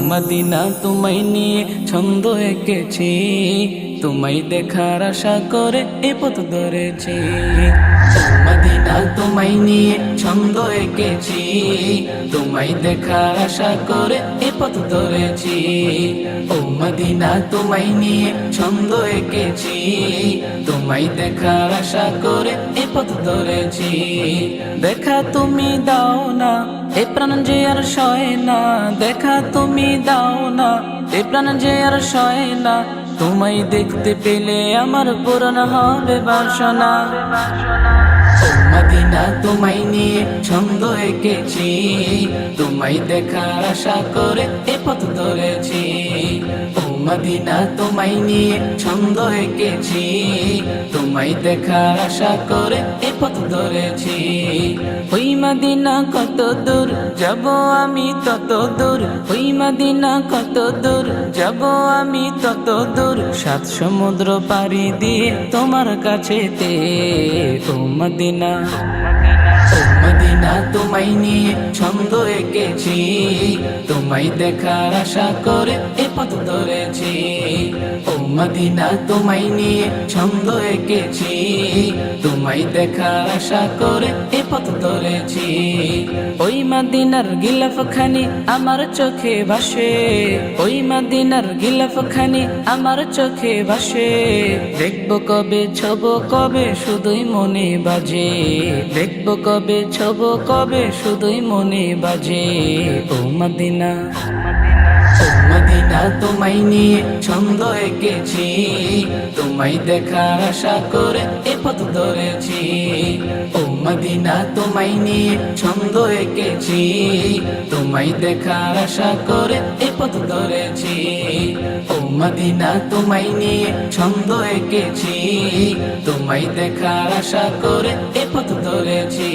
Medina তোমায় নিয়ে ছন্দ এঁকেছি, তোমায় দেখার আশা করে এ পথ ধরেছি। মদিনা তোমায় নিয়ে ছন্দ এঁকেছি, তোমায় দেখার আশা করে এ পথ ধরেছি। ও মদিনা তোমায় নিয়ে ছন্দ এঁকেছি, তোমায় দেখার আশা করে এ পথ ধরেছি। দেখা তুমি দাও না, এ প্রাণ যে আর সয় না। দেখা তুমি দাও না, এ প্রাণ যে আর সয় না। তোমায় দেখতে পেলে আমার পূরণ হবে বাসনা। ও মদিনা তোমায় নিয়ে ছন্দ এঁকেছি, তোমায় দেখার আশা করে এ পথ ধরেছি। ও মদিনা তোমায় নিয়ে ছন্দ এঁকেছি, তোমায় দেখার আশা করে এ পথ ধরেছি। ওই মদিনা কত দূর যাব আমি তত দূর, ওই মদিনা কত দূর যাব আমি তত দূর। সাত সমুদ্র পাড়ি দিয়ে তোমার কাছেতে। ও মদিনা, ও মদিনা তোমায় নিয়ে ছন্দ এঁকেছি, তোমায় দেখার আশা করে এ পথ ধরেছি। ও মদিনা তোমায় নিয়ে ছন্দ এঁকেছি, তোমায় দেখার আশা করে এ পথ ধরেছি। ওই মদিনার গিলাফখানি আমার চোখে ভাসে, ওই মদিনার গিলাফখানি আমার চোখে ভাসে। দেখবো কবে ছব কবে শুধুই মনে বাজে, দেখবো কবে ছব কবে শুধুই মনে বাজে। ও মদিনা, ও মদিনা তোমায় নিয়ে ছন্দ এঁকেছি, তোমায় দেখার আশা করে এ পথ ধরেছি। ও মদিনা তোমায় নিয়ে ছন্দ এঁকেছি, তোমায় দেখার আশা করে এ পথ ধরেছি। ও মদিনা তোমায় নিয়ে ছন্দ এঁকেছি, তোমায় দেখার আশা করে এ পথ ধরেছি।